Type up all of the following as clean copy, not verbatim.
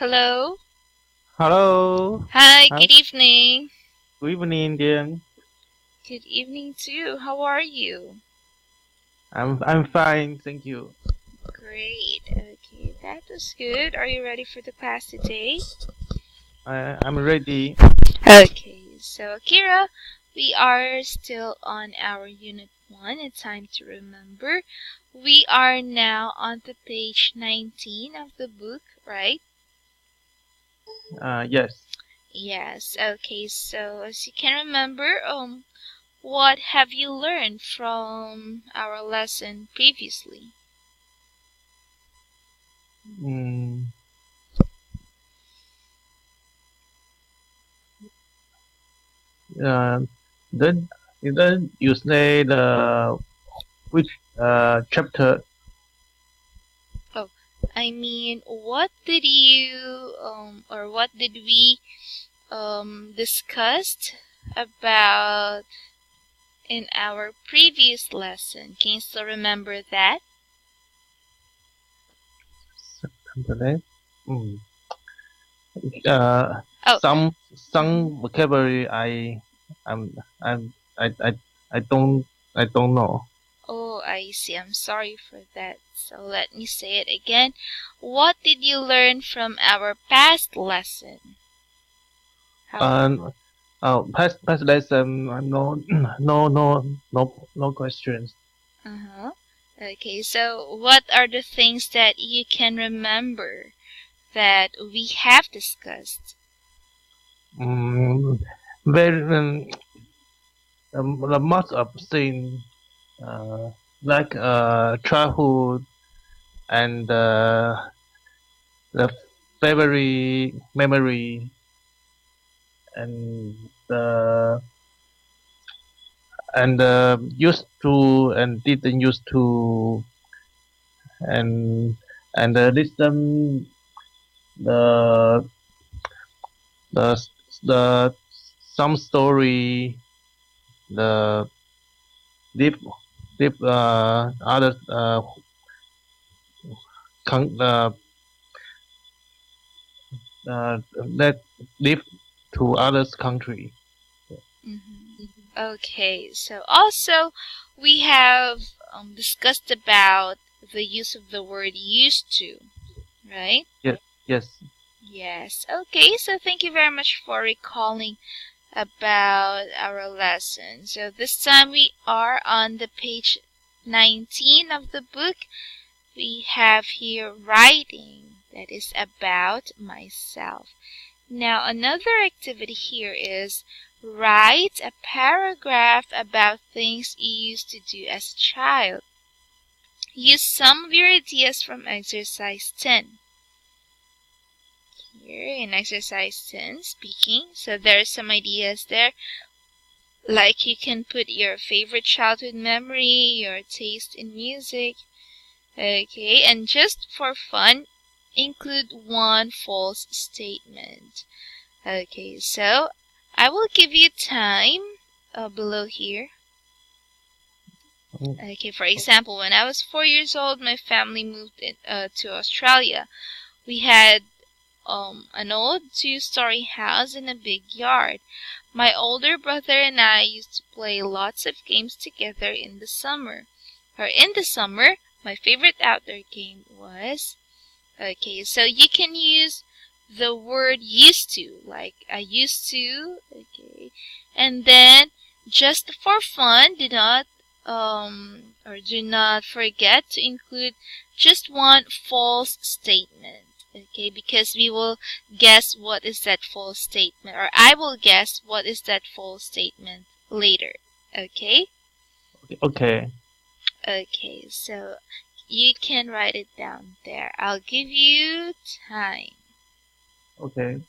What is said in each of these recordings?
Hello. Hello. Hi, Hi. good evening. Good evening, Dean. Good evening too. How are you? I'm fine, thank you. Great. Okay, that was good. Are you ready for the class today? I'm ready. Okay, so Akira, we are still on our Unit 1, A Time to Remember. We are now on the page 19 of the book, right? Yes. Yes, okay, so as you can remember, what have you learned from our lesson previously? Mm, uh, then you say the which chapter? Oh, I mean, what did you or what did we discussed about in our previous lesson? Can you still remember that? September. Mm. Uh, Oh, some vocabulary I'm I'm I I don't I don't know. oh, I see. I'm sorry for that. So let me say it again. What did you learn from our past lesson? How? Past lesson. No no questions. Uh-huh. Okay, so what are the things that you can remember that we have discussed? Mm, very the most of things uh, like childhood and the favorite memory and used to and didn't used to and listen the the the some story the deep other con- that live to others country. Hmm. Okay, so also we have discussed about the use of the word used to, right? Yes, yes. Yes. Okay, so thank you very much for recalling about our lesson. So this time we are on the page 19 of the book. We have here writing that is about myself. Now another activity here is write a paragraph about things you used to do as a child. Use some of your ideas from exercise 10. Here in exercise 10, speaking. So there are some ideas there. Like you can put your favorite childhood memory, your taste in music. Okay, and just for fun, include one false statement. Okay, so I will give you time below here. Mm, Okay, for example, when I was 4 years old, my family moved to Australia. We had an old two-story house and a big yard. My older brother and I used to play lots of games together in the summer. My favorite outdoor game was... Okay, so you can use the word used to, like I used to, okay. And then, just for fun, do not forget to include just one false statement. Okay, because we will guess what is that false statement, or I will guess what is that false statement later. Okay? okay. Okay, so you can write it down there. I'll give you time. Okay.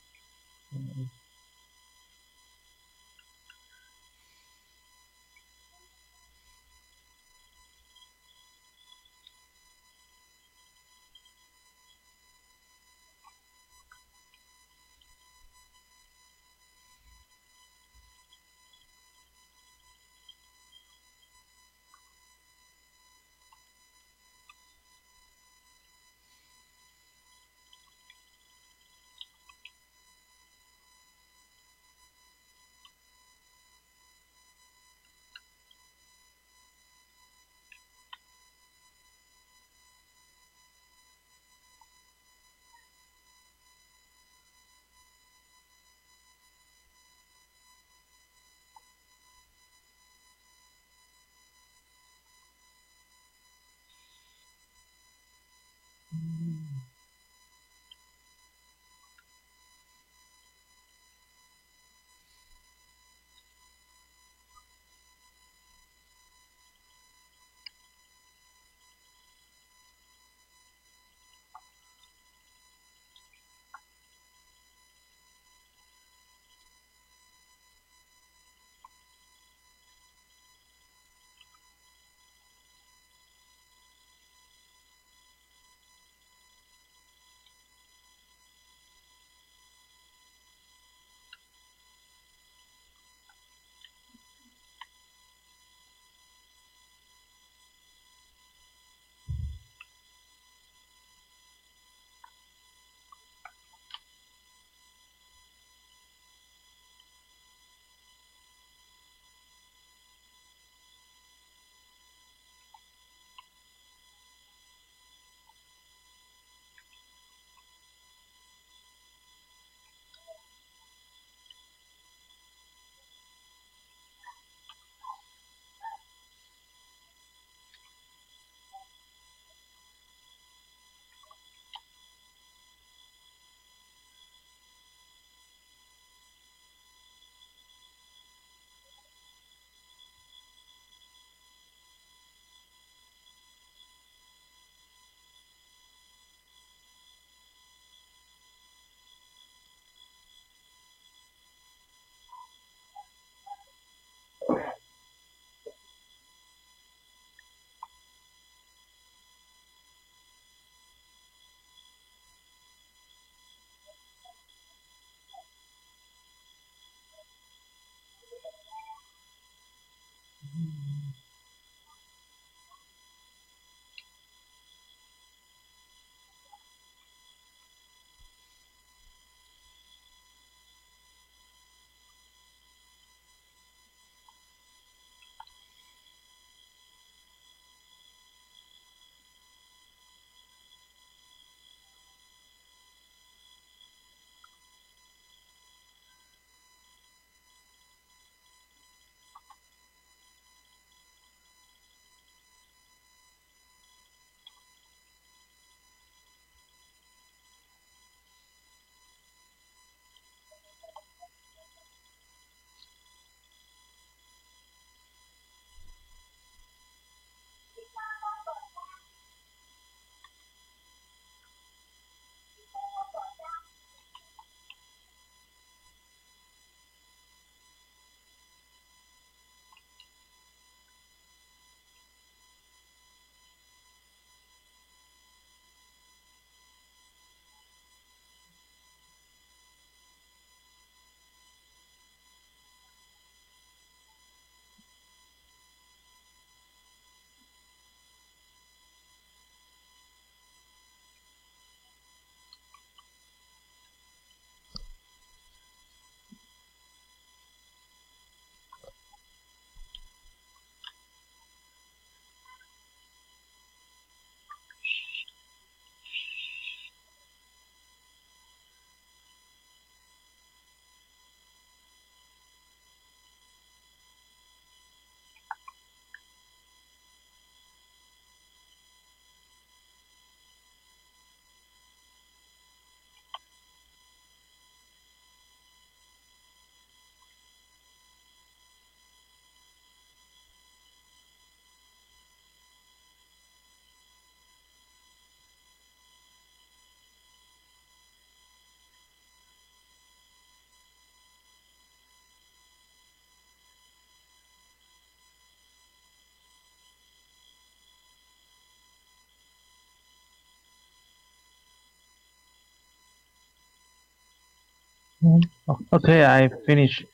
Okay, I finished.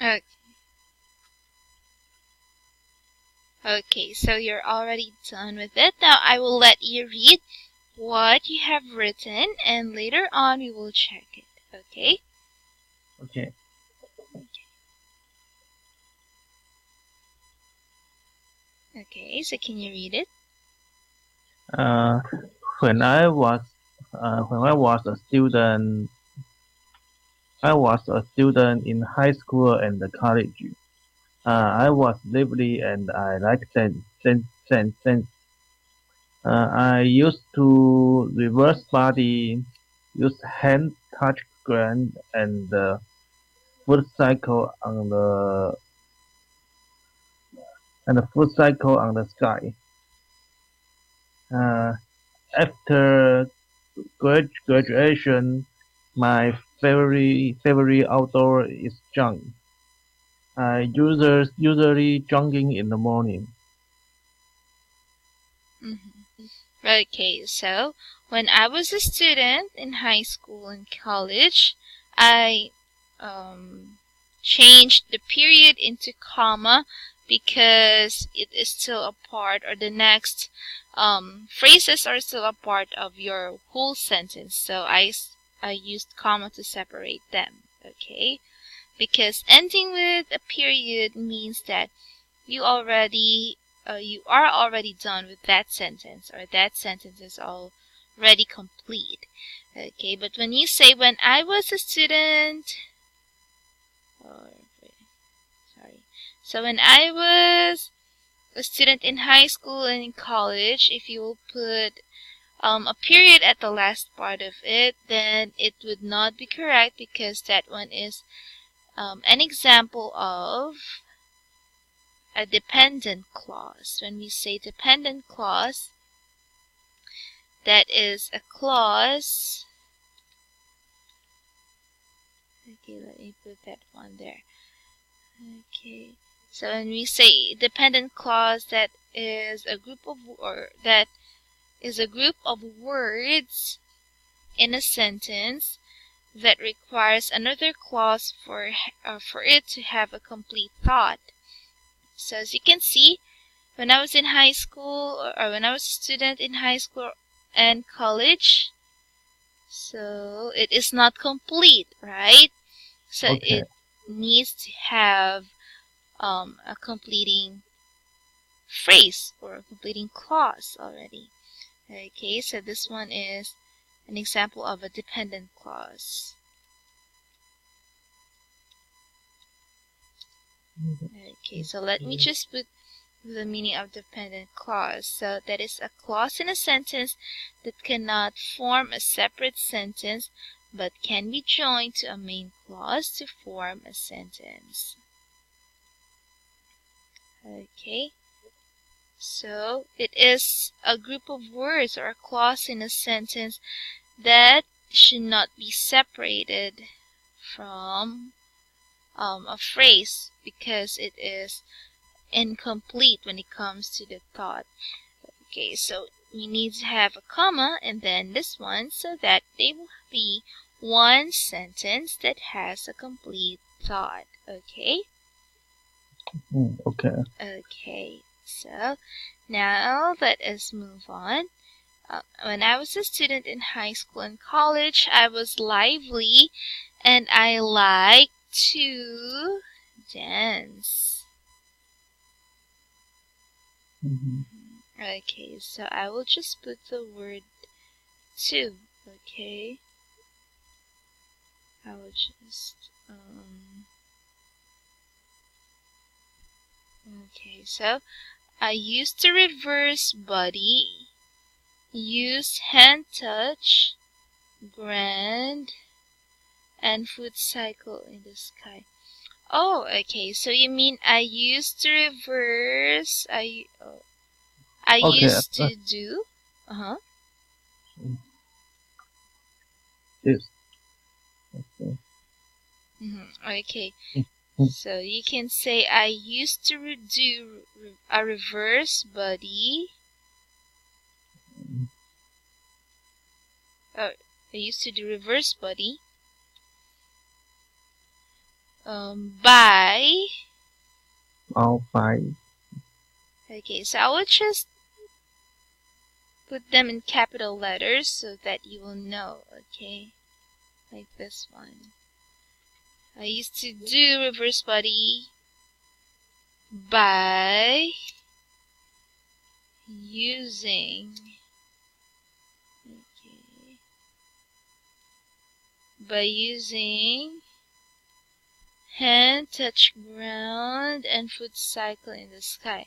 Okay. Okay, so you're already done with it. Now I will let you read what you have written, and later on we will check it. Okay? Okay. Okay, so can you read it? Uh, when I was a student, in high school and college. I was lively and I liked sense. I used to to reverse body, use hand touch ground and foot cycle on the sky. After graduation, my favorite outdoor is jog. I usually jogging in the morning. Okay, so when I was a student in high school and college, I changed the period into comma because it is still a part, or the next phrases are still a part of your whole sentence. So I used comma to separate them. Okay, because ending with a period means that you are already done with that sentence, or that sentence is already complete. Okay, but when you say when I was a student, so when I was a student in high school and in college, if you will put a period at the last part of it, then it would not be correct, because that one is an example of a dependent clause. When we say dependent clause, that is a clause. Okay, let me put that one there. Okay, so when we say dependent clause, that is a group of words in a sentence that requires another clause for it to have a complete thought. So as you can see, when I was in high school, or when I was a student in high school and college, so it is not complete, right? So Okay. it needs to have a completing phrase or a completing clause already. Okay, so this one is an example of a dependent clause. Okay, so let me just put the meaning of dependent clause. So that is a clause in a sentence that cannot form a separate sentence but can be joined to a main clause to form a sentence. Okay, so it is a group of words or a clause in a sentence that should not be separated from a phrase, because it is incomplete when it comes to the thought. Okay, so we need to have a comma and then this one, so that they will be one sentence that has a complete thought. Okay? Okay. Okay, so now let us move on. When I was a student in high school and college, I was lively and I liked to dance. Okay, so I will just put the word to. Okay, I will just okay, so I used to reverse body, use hand touch, ground, and foot cycle in the sky. Oh, okay, so you mean I used to reverse, I used to do, Yes. Okay. So you can say I used to do a reverse body. I used to do reverse body by. Okay, so I will just put them in capital letters so that you will know. Okay, like this one. I used to do reverse body by using hand touch ground and foot cycle in the sky.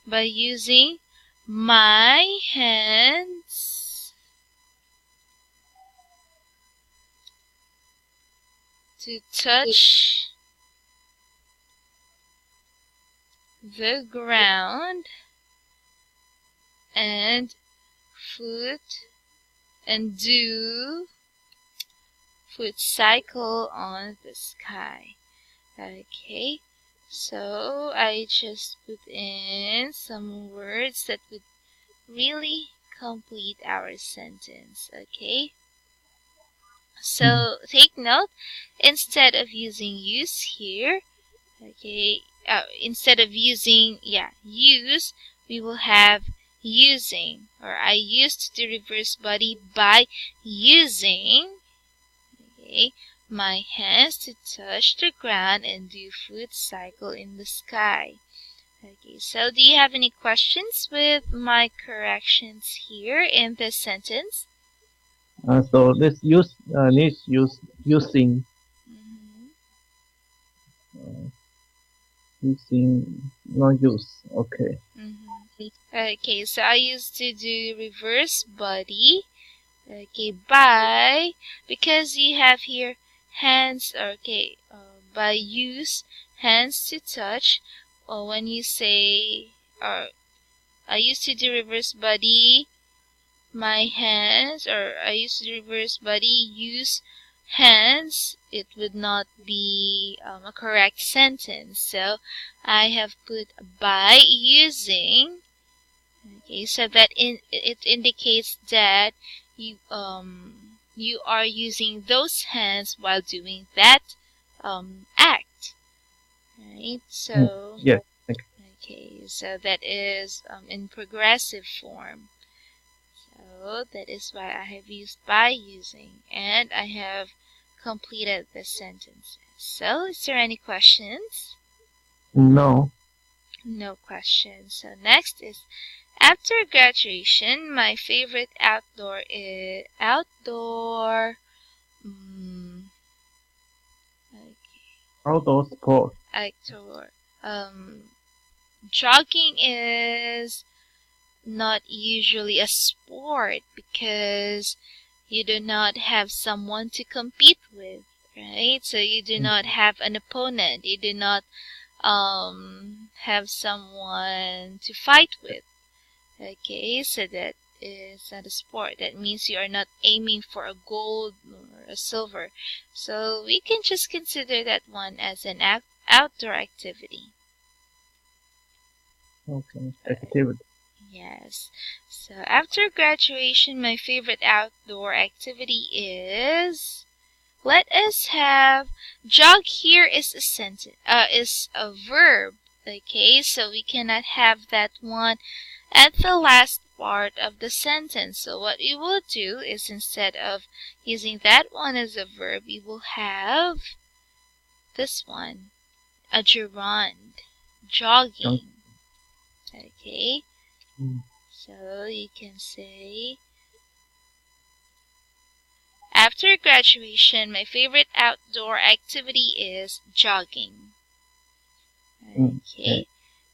By using my hands to touch the ground and foot and do foot cycle on the sky. Okay, so I just put in some words that would really complete our sentence. Okay, so take note, instead of using use here, okay, instead of using use, we will have using, or I used the reverse body by using, okay, my hands to touch the ground and do foot cycle in the sky. Okay, so do you have any questions with my corrections here in this sentence? So this use needs using. Using, not use. Okay. Okay, so I used to do reverse body. Okay, by, because you have here hands. Okay, by use hands to touch. Or when you say, I used to do reverse body, my hands, or I used to do reverse body, use hands, it would not be a correct sentence. So I have put by using. Okay, so that it indicates that you are using those hands while doing that act. Right? So yes. Okay, so that is in progressive form. So that is why I have used by using, and I have completed the sentences. So is there any questions? No. No questions. So next is, after graduation, my favorite outdoor is outdoor. Outdoor sport. Outdoor. Jogging is not usually a sport because you do not have someone to compete with, right? So you do not have an opponent. You do not have someone to fight with. Okay, so that is not a sport. That means you are not aiming for a gold or a silver. So we can just consider that one as an outdoor activity. Okay, activity. Yes. So after graduation, my favorite outdoor activity is, let us have, jog here is a sentence, is a verb. Okay, so we cannot have that one at the last part of the sentence. So what we will do is, instead of using that one as a verb, we will have this one, a gerund, jogging. Okay, so you can say, after graduation, my favorite outdoor activity is jogging. Okay,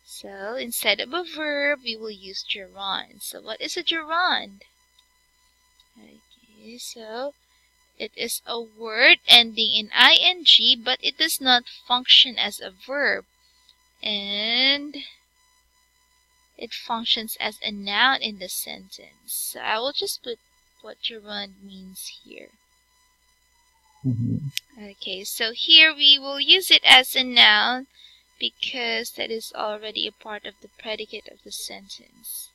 so instead of a verb, we will use gerund. So what is a gerund? Okay, so it is a word ending in ing, but it does not function as a verb. And it functions as a noun in the sentence. So I will just put what gerund means here. Okay, so here we will use it as a noun because that is already a part of the predicate of the sentence.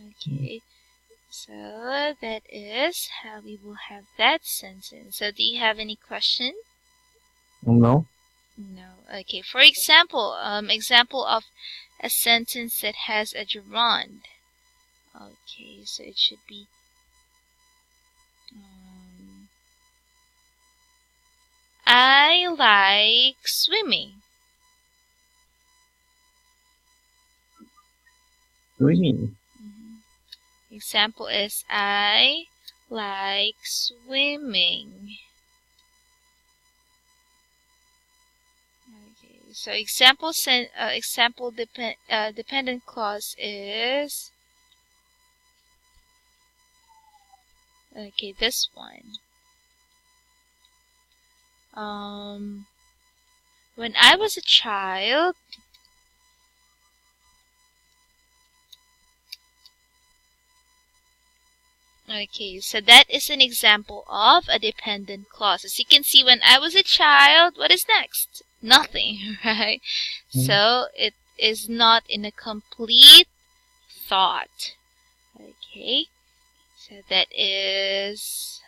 Okay, so that is how we will have that sentence. So do you have any question? No. No. Okay, for example, example of a sentence that has a gerund. Okay, so it should be I like swimming. Swimming. Example is I like swimming. Okay, so example dependent clause is, okay, this one. When I was a child, okay, so that is an example of a dependent clause. As you can see, when I was a child, what is next? Nothing, right? So it is not in a complete thought. Okay, so that is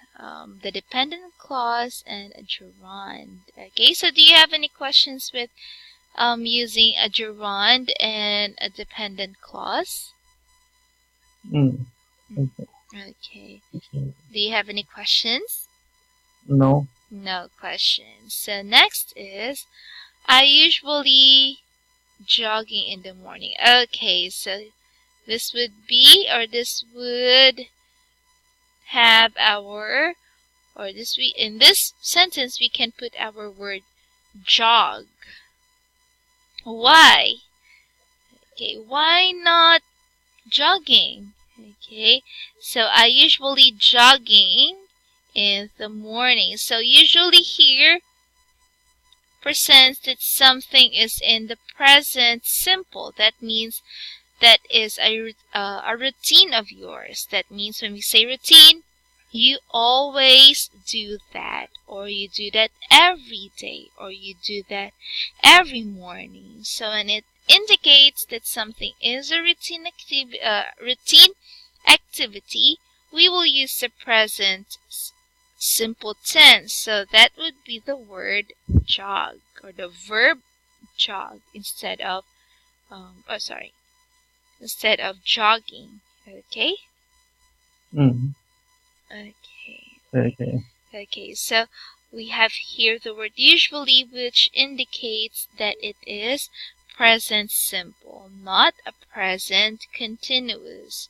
the dependent clause and a gerund. Okay, so do you have any questions with using a gerund and a dependent clause? Okay. Do you have any questions? No. No questions. So next is, I usually jogging in the morning. Okay, so this would be, or this would have our, or this we in this sentence we can put our word jog. Why? Okay, why not jogging? Okay, so I usually jogging in the morning. So usually here presents that something is in the present simple. That means that is a routine of yours. That means when we say routine, you always do that, or you do that every day, or you do that every morning. So when it indicates that something is a routine activity, we will use the present simple tense. So that would be the word jog, or the verb jog, instead of instead of jogging. Okay? Okay, so we have here the word usually, which indicates that it is present simple, not a present continuous,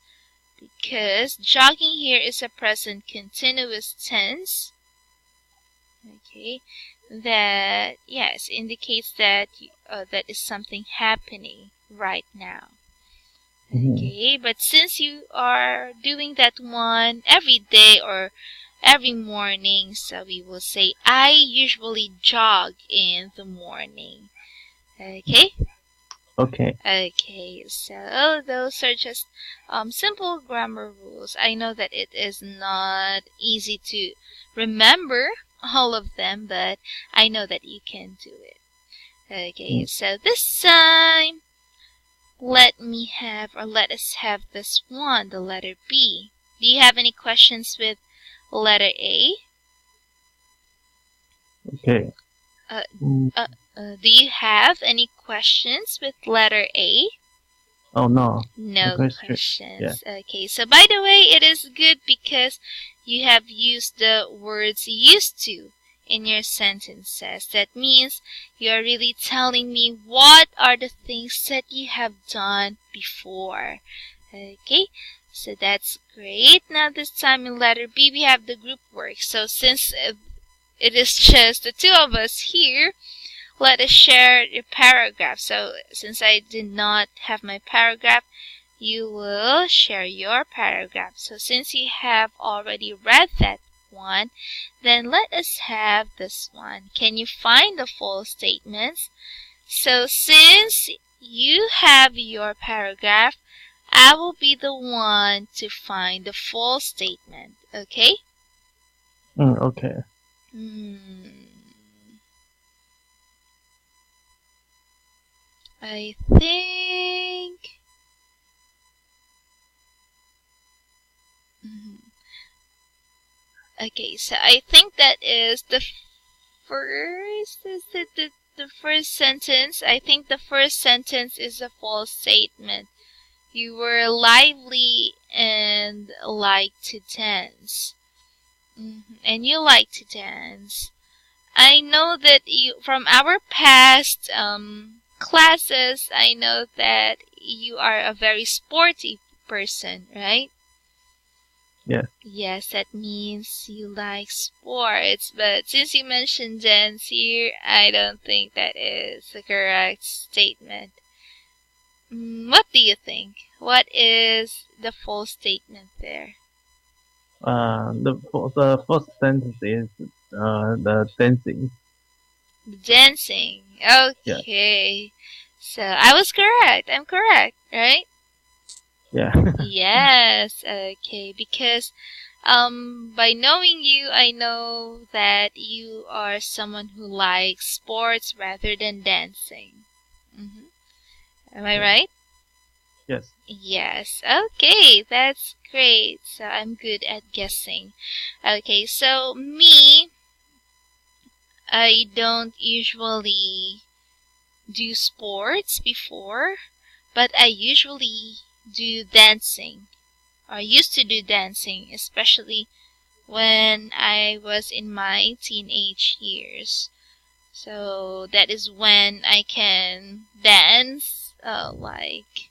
because jogging here is a present continuous tense. Okay, that, yes, indicates that that is something happening right now. Okay, but since you are doing that one every day or every morning, so we will say, I usually jog in the morning. Okay? Okay. Okay, so those are just simple grammar rules. I know that it is not easy to remember all of them, but I know that you can do it. Okay, so this time, let us have this one, the letter B. Do you have any questions with letter A? Okay. Do you have any questions with letter A? Oh, no. No questions. Yeah. Okay, so by the way, it is good because you have used the words used to in your sentences. That means you are really telling me what are the things that you have done before. Okay, so that's great. Now this time in letter B, we have the group work. So since it is just the two of us here, let us share your paragraph. So since I did not have my paragraph, you will share your paragraph. So since you have already read that one, then let us have this one. Can you find the full statements? So since you have your paragraph, I will be the one to find the full statement. Okay? Okay. I think okay, so I think that is the first, is it the first sentence? I think the first sentence is a false statement. You were lively and like to dance. And you like to dance. I know that you, from our past classes, I know that you are a very sporty person, right? Yeah. Yes, that means you like sports. But since you mentioned dance here, I don't think that is the correct statement. What do you think? What is the full statement there? The first sentence is the dancing. Dancing. Yeah. Okay. So I was correct. I'm correct, right? Yeah. Yes. Okay. Because by knowing you, I know that you are someone who likes sports rather than dancing. Mm-hmm. Am I Yeah. right? Yes. Yes. Okay, that's great. So I'm good at guessing. Okay, so me, I don't usually do sports before, but I usually do dancing. I used to do dancing, especially when I was in my teenage years. So that is when I can dance, like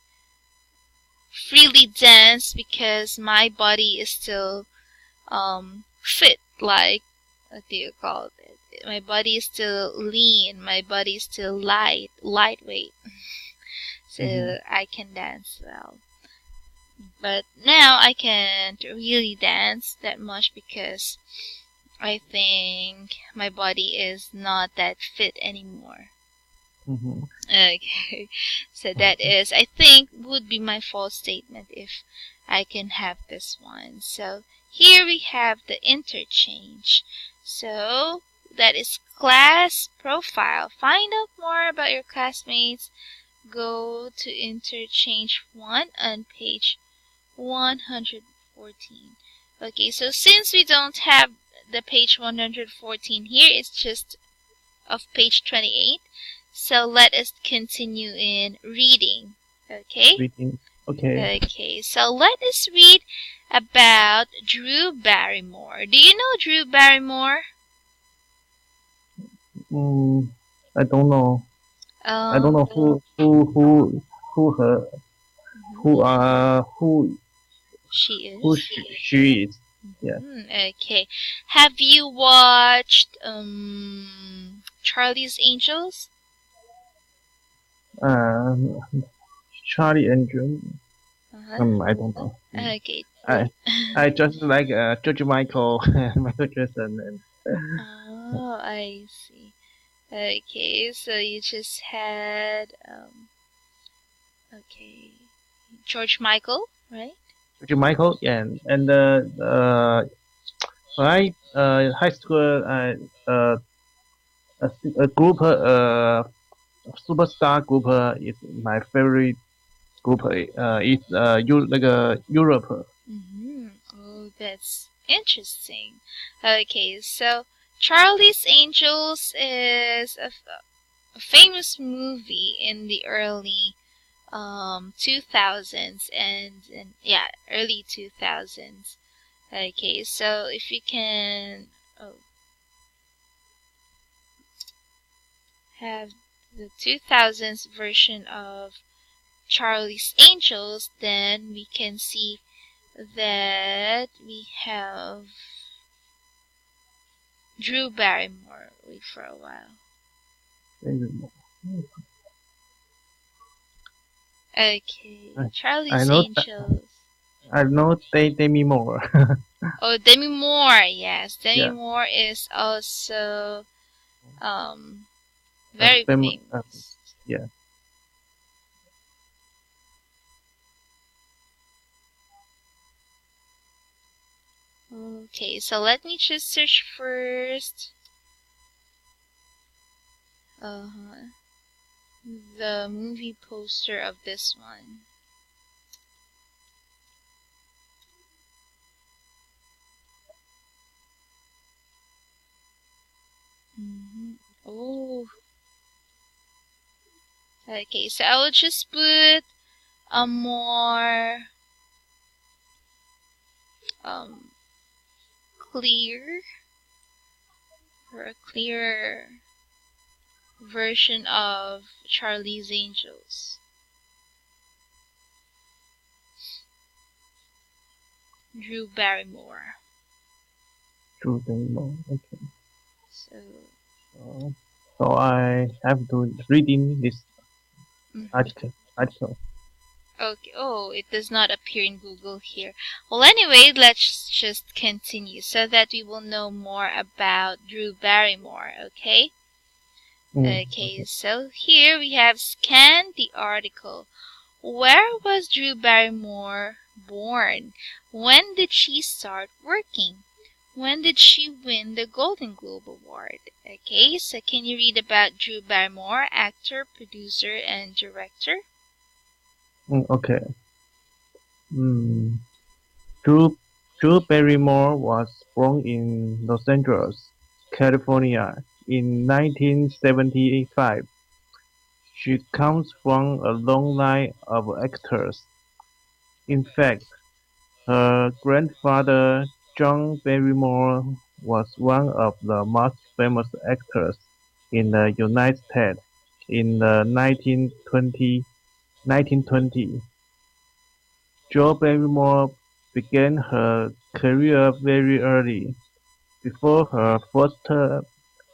freely dance because my body is still fit. Like, what do you call it? My body is still lean. My body is still lightweight. So I can dance well. But now I can't really dance that much because I think my body is not that fit anymore. Mm-hmm. Okay, so that is, I think, would be my false statement if I can have this one. So here we have the interchange. So that is class profile. Find out more about your classmates. Go to interchange 1 on page 114. Okay, so since we don't have the page 114 here, it's just of page 28. So let us continue in reading. Okay? Reading. Okay. Okay, so let us read about Drew Barrymore. Do you know Drew Barrymore? I don't know. I don't know her who She who is. she is. Yeah. Okay. Have you watched Charlie's Angels? Um, Charlie and June. I don't know. Okay. I just like George Michael and Michael Jackson and Oh, I see. Okay, so you just had okay, George Michael, right? George Michael and right high school a group superstar group is my favorite group. It's Europe. Oh, that's interesting. Okay, so Charlie's Angels is a famous movie in the early 2000s and yeah, early 2000s. Okay, so if you can have the 2000s version of Charlie's Angels, then we can see that we have Drew Barrymore. Wait for a while. Okay, Charlie's Angels. I know Demi Moore. Oh, Demi Moore. Yes, Demi Yeah. Moore is also very famous. Yeah. Okay, so let me just search first. The movie poster of this one. Oh. Okay, so I will just put a more clear or a clearer version of Charlie's Angels. Drew Barrymore. Drew Barrymore. Okay. So I have to reading this article. Okay. Oh, it does not appear in Google here. Well, anyway, let's just continue so that we will know more about Drew Barrymore, okay? Okay, so here we have scanned the article. Where was Drew Barrymore born? When did she start working? When did she win the Golden Globe Award? Okay, so can you read about Drew Barrymore, actor, producer, and director? Okay. Drew Barrymore was born in Los Angeles, California in 1975. She comes from a long line of actors. In fact, her grandfather, John Barrymore, was one of the most famous actors in the United States in the 1920s. Jo Barrymore began her career very early. Before her first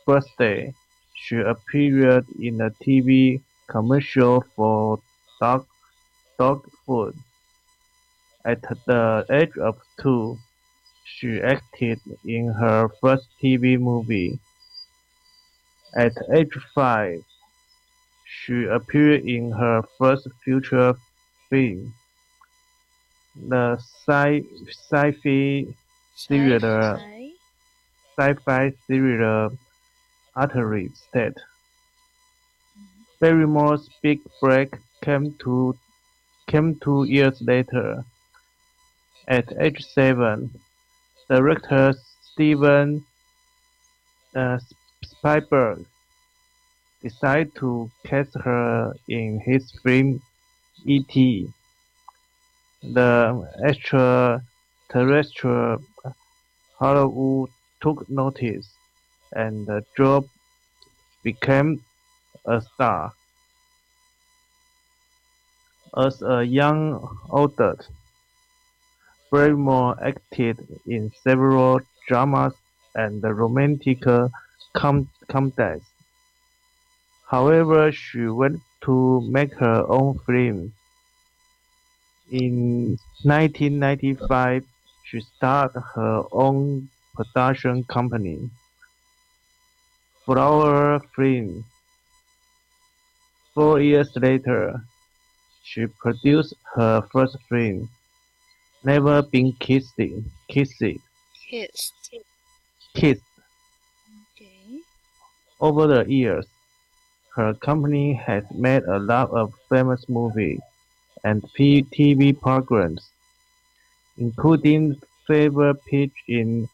birthday, she appeared in a TV commercial for dog food. At the age of 2, she acted in her first TV movie. At age 5, she appeared in her first feature film, the sci-fi thriller Altered State. Barrymore's big break came 2 years later. At age 7, director Steven Spielberg decided to cast her in his film E.T. The extraterrestrial Hollywood took notice, and the job became a star. As a young adult, Barrymore acted in several dramas and romantic comedies. However, she went to make her own film. In 1995, she started her own production company, Flower Film. 4 years later, she produced her first film, Never Been Kissed. Okay. Over the years, her company has made a lot of famous movies and TV programs, including Fever Pitch in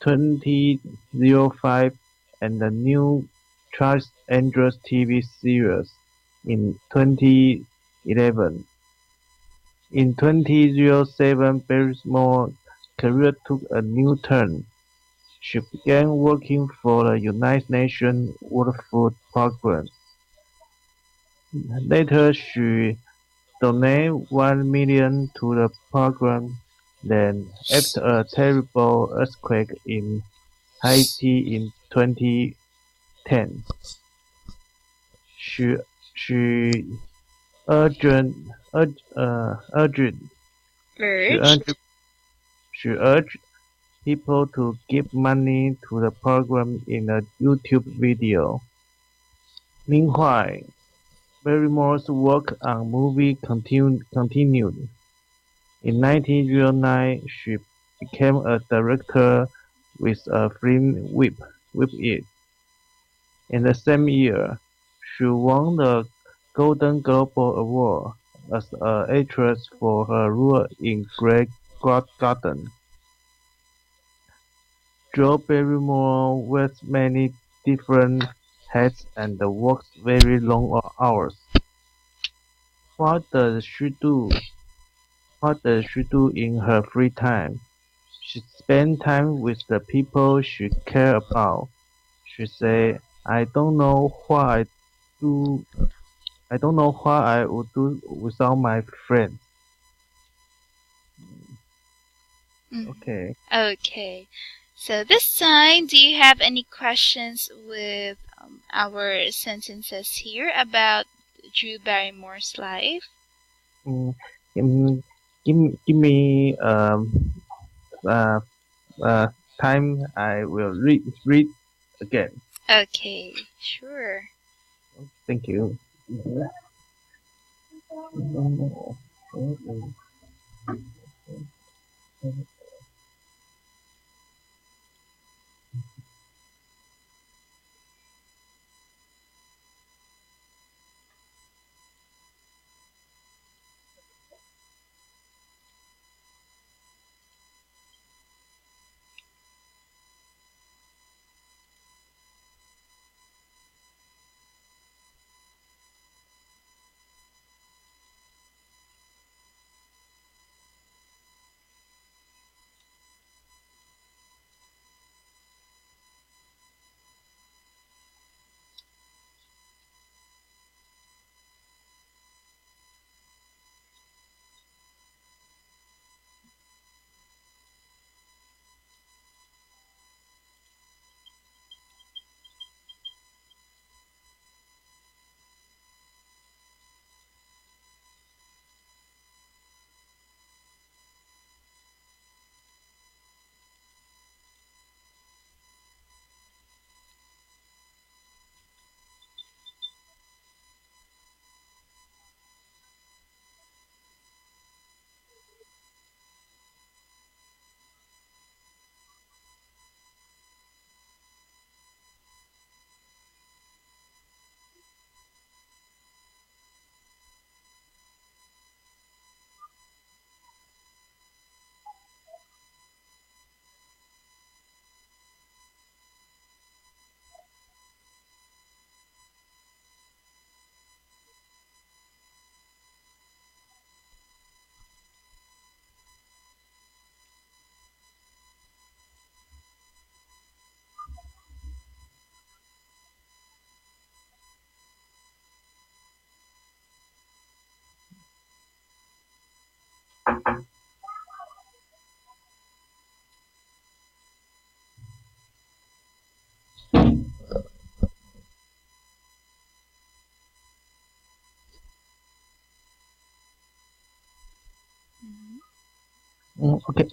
2005 and the new Charles Andrews TV series in 2011. In 2007, Barrymore's career took a new turn. She began working for the United Nations World Food Programme. Later, she donated $1 million to the program. Then, after a terrible earthquake in Haiti in 2010, she urged people to give money to the program in a YouTube video. Meanwhile, Barrymore's work on movie continued. In 1909, she became a director with a film Whip It. In the same year, she won the Golden Globe Award as an actress for her role in Grey Garden. Jo Barrymore wears many different hats and works very long hours. What does she do? What does she do in her free time? She spends time with the people she cares about. She says, I don't know what I do. I don't know what I would do without my friends. Okay. Okay. So this time, do you have any questions with our sentences here about Drew Barrymore's life? Give me time. I will read again. Okay, sure. Thank you.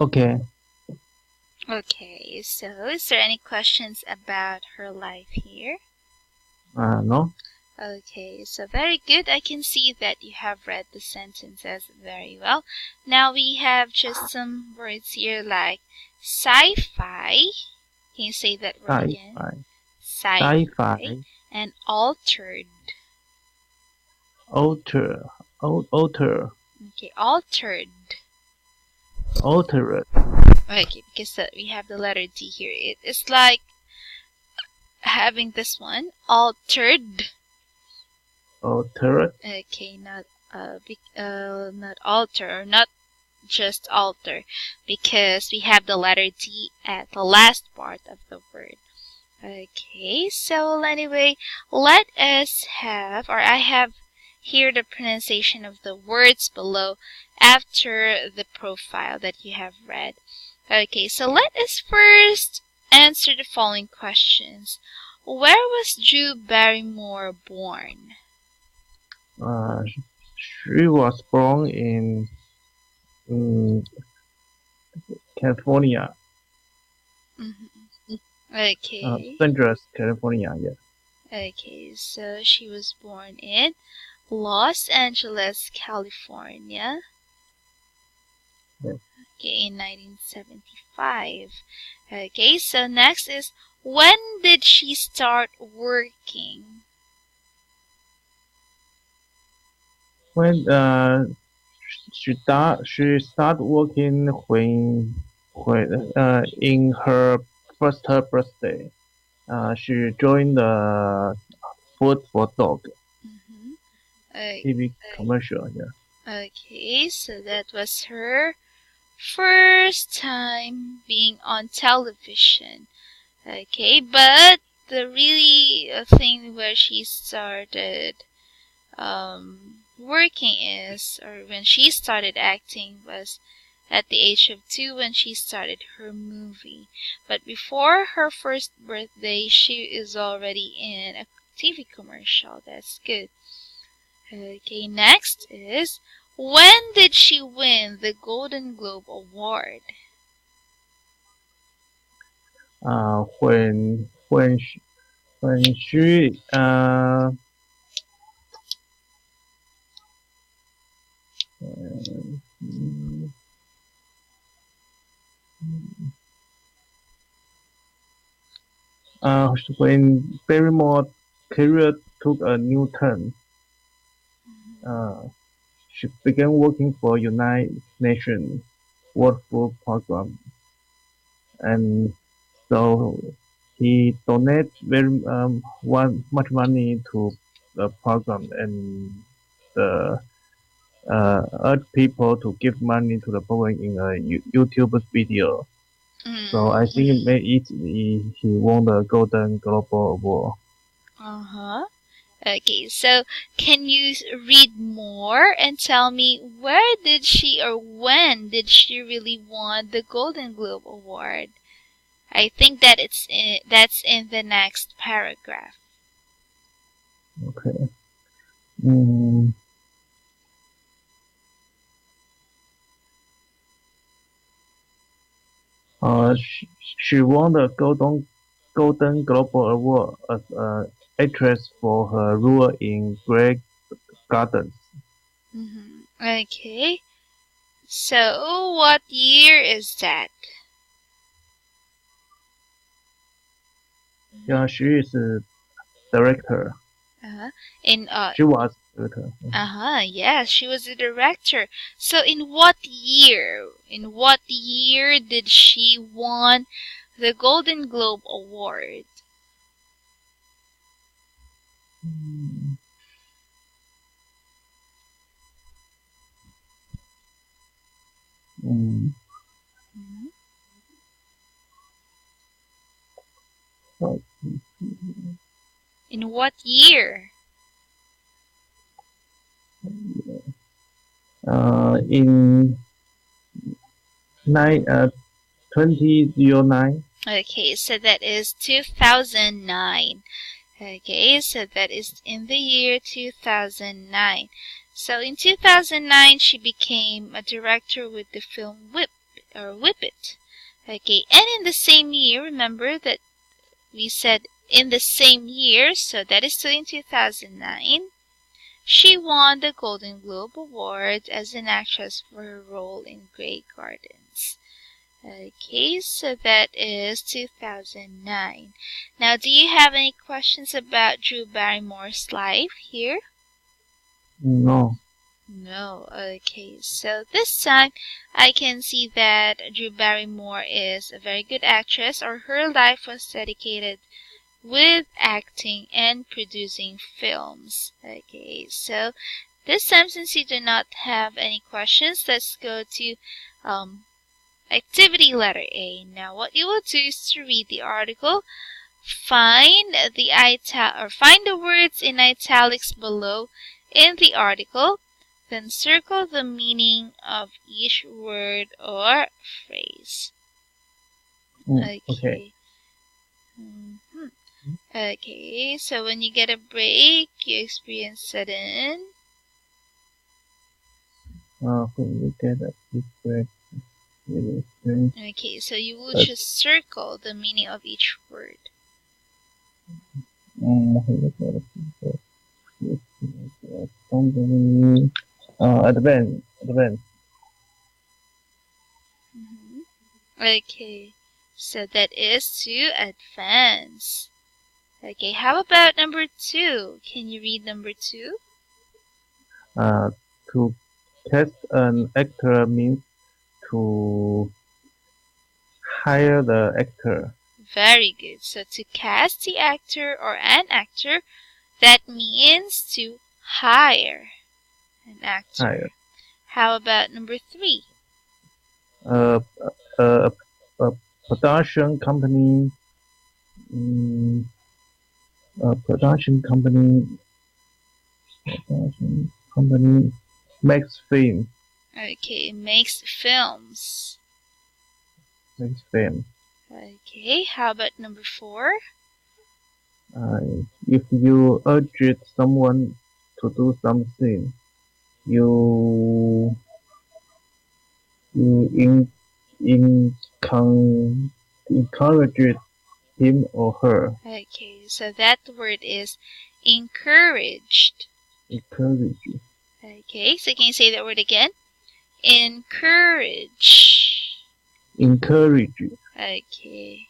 Okay. Okay, so is there any questions about her life here? No. Okay, so very good. I can see that you have read the sentences very well. Now we have just some words here like sci-fi. Can you say that word again? Sci-fi. And altered. Alter. Okay, altered. Altered. Okay, because we have the letter D here. It's like having this one, altered. Altered. Okay, not alter, not just alter, because we have the letter D at the last part of the word. Okay, so anyway, let us have, or I have here the pronunciation of the words below after the profile that you have read. Okay, so let us first answer the following questions. Where was Drew Barrymore born? She was born in California. Okay. Los Angeles, California, yes. Okay, so she was born in Los Angeles, California. Yes. Okay, in 1975. Okay, so next is, when did she start working? When she started working when in her first birthday. She joined the Food for Dog TV commercial. Yeah. Okay, so that was her first time being on television. Okay, but the really thing where she started working is, or when she started acting, was at the age of 2 when she started her movie. But before her first birthday, she is already in a TV commercial. That's good. Okay, next is, when did she win the Golden Globe Award? When when she when Barrymore's career took a new turn, she began working for United Nations World Food Program, and so he donated very much money to the program and the urged people to give money to the program in a YouTube video. So I think he won the Golden Globe Award. Okay, so can you read more and tell me where did she or when did she really won the Golden Globe Award? I think that that's in the next paragraph. Okay. She won the Golden Globe Award as an actress for her role in Grey Gardens. Okay. So, what year is that? Yeah, she is a director. She was a director. Yes, she was a director. So, in what year? In what year did she won the Golden Globe Award? In what year? In 2009. Okay, so that is 2009. Okay, so that is in the year 2009. So in 2009, she became a director with the film Whip It. Okay, and in the same year, remember that we said in the same year, so that is still in 2009, she won the Golden Globe Award as an actress for her role in Grey Gardens. Okay, so that is 2009. Now, do you have any questions about Drew Barrymore's life here? No. No. Okay, so this time I can see that Drew Barrymore is a very good actress, or her life was dedicated with acting and producing films. Okay, so this time, since you do not have any questions, let's go to activity letter A. Now, what you will do is to read the article, find the words in italics below in the article, then circle the meaning of each word or phrase. Okay. Okay, so when you get a break, you experience sudden. When you get a break. Okay, so you will just circle the meaning of each word. Advance. Okay, so that is to advance. Okay, how about number 2? Can you read number 2? To cast an actor means to hire the actor. Very good. So to cast the actor or an actor, that means to hire an actor. Hire. How about number 3? A production company. A production company makes film. Okay, makes films. Makes film. Okay, how about number 4? If you urge someone to do something, you encourage him or her. Okay, so that word is encouraged. Encourage. Okay, so can you say that word again? Encourage. Encourage. Okay.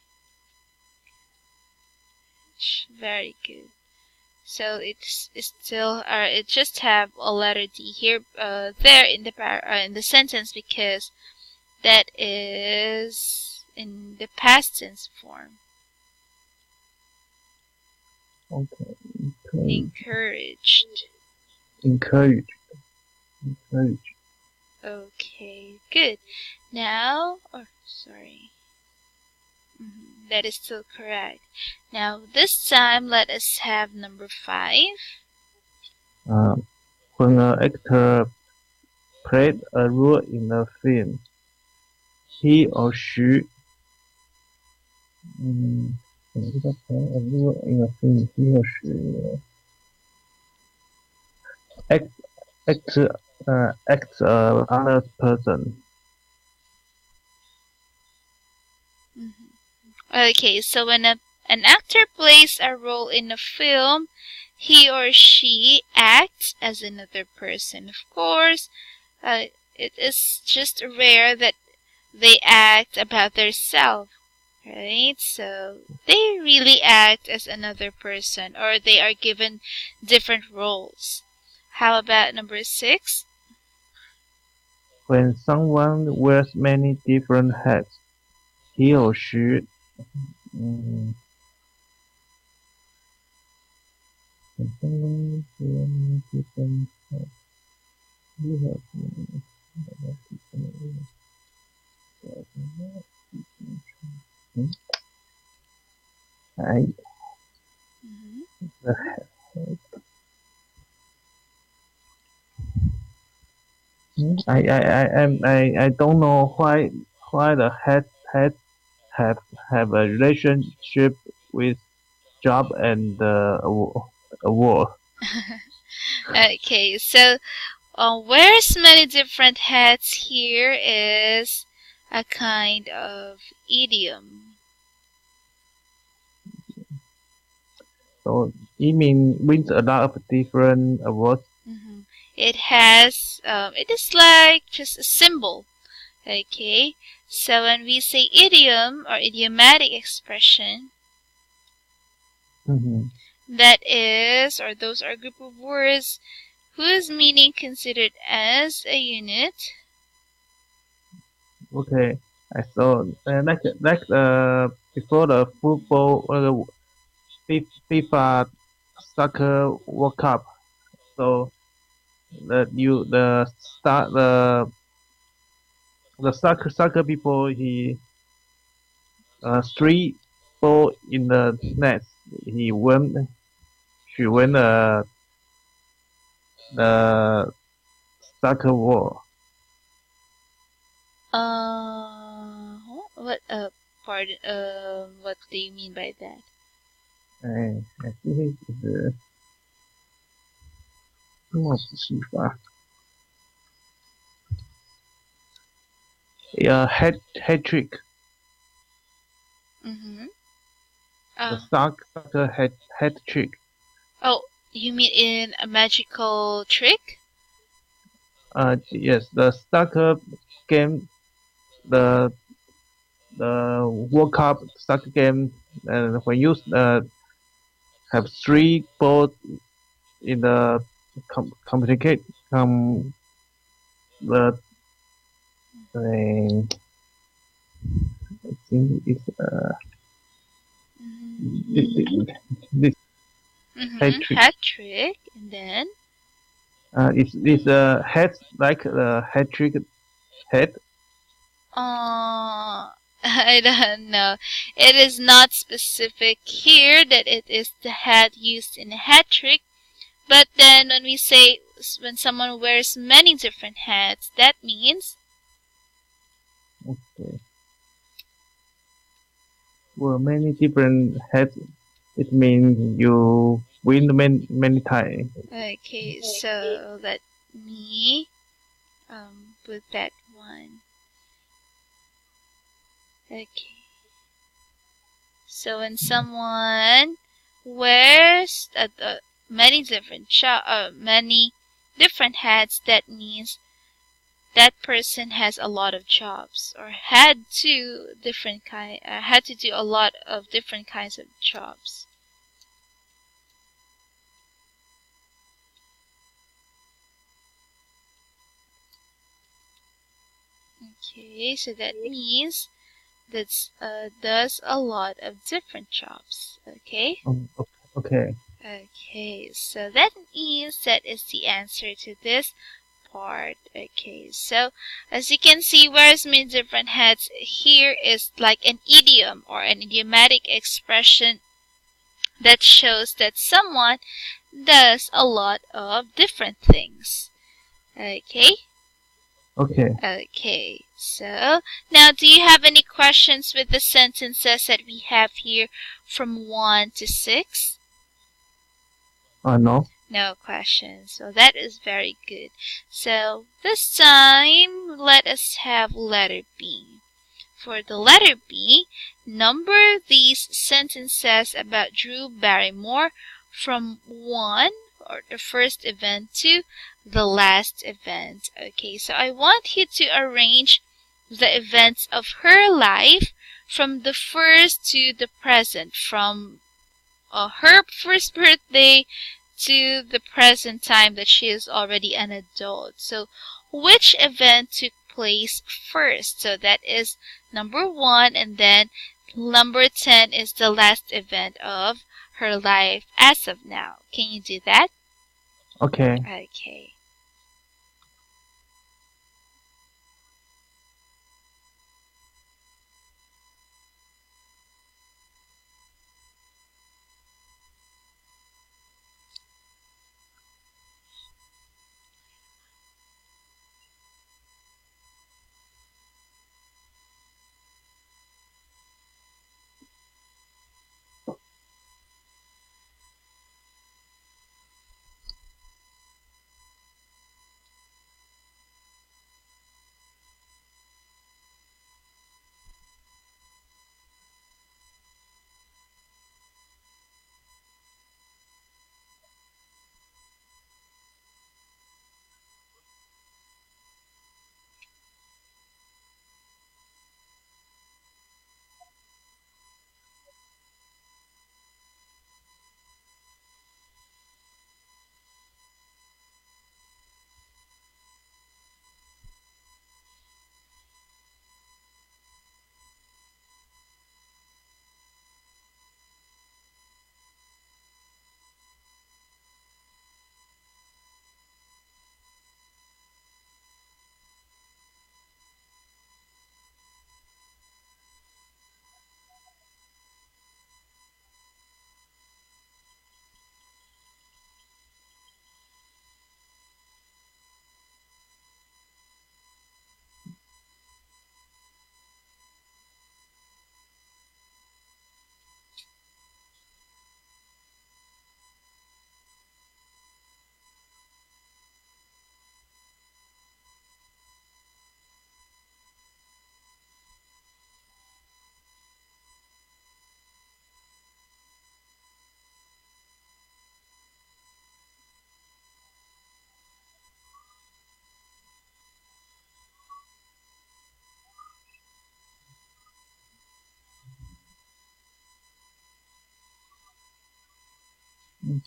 Very good. So it's still it just have a letter D here there in the sentence because that is in the past tense form. Okay. Encouraged. Encourage. Encourage. Okay, good. Now, sorry. That is still correct. Now, this time, let us have number 5. When an actor played a role in a film, he or she play a role in a film, he or she acts another person. Okay, so when an actor plays a role in a film, he or she acts as another person. Of course, it is just rare that they act about themselves, right? So they really act as another person, or they are given different roles. How about number 6? When someone wears many different hats, he or she when someone wears many different hats, he or she I the hat. I don't know why the hat have a relationship with job and award. Okay, so wears many different hats here is a kind of idiom. So it means wins a lot of different awards. It has, it is like just a symbol. Okay, so when we say idiom or idiomatic expression, that is, or those are a group of words whose meaning considered as a unit. Okay, I saw like before the football FIFA soccer World Cup. So the soccer people he three ball in the net. She won the soccer war. What pardon, what do you mean by that? I think it's 这么仔细吧。Hat trick. The soccer hat trick. Oh, you mean in a magical trick? Yes, the soccer game, the World Cup soccer game, and when you have three balls in the complicate the I think it's this hat trick, and then it's a hat like a hat trick head. I don't know. It is not specific here that it is the hat used in a hat trick, but then when we say when someone wears many different hats, that means okay. Well, many different hats. It means you win many times. okay. So let me put that one. Okay. So when someone wears many different hats, that means that person has a lot of jobs, or had to do a lot of different kinds of jobs. Okay, so that means that does a lot of different jobs. Okay. Okay. Okay, so that means that is the answer to this part. Okay, so as you can see, wears many different hats here is like an idiom or an idiomatic expression that shows that someone does a lot of different things. Okay? Okay. Okay, so now do you have any questions with the sentences that we have here from 1 to 6? No. No questions. So that is very good. So this time, let us have letter B. For the letter B, number these sentences about Drew Barrymore from 1, or the first event, to the last event. Okay, so I want you to arrange the events of her life from the first to the present, from her first birthday to the present time that she is already an adult. So which event took place first? So that is number 1, and then number 10 is the last event of her life as of now. Can you do that? Okay. Okay.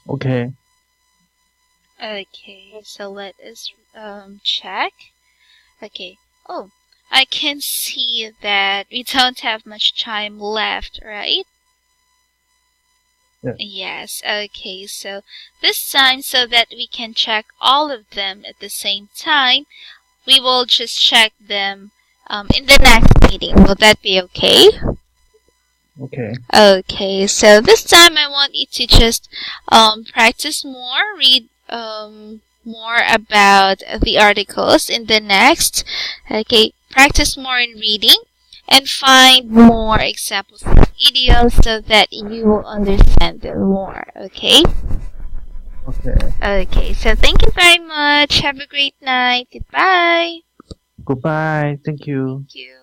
Okay. Okay, so let us check. Okay. Oh, I can see that we don't have much time left, right? Yeah. Yes, okay, so this time, so that we can check all of them at the same time, we will just check them in the next meeting. Will that be okay? Okay. Okay, so this time I want you to just practice more, read more about the articles in the next. Okay, practice more in reading and find more examples of idioms so that you will understand them more. Okay? Okay. Okay, so thank you very much. Have a great night. Goodbye. Goodbye. Thank you. Thank you.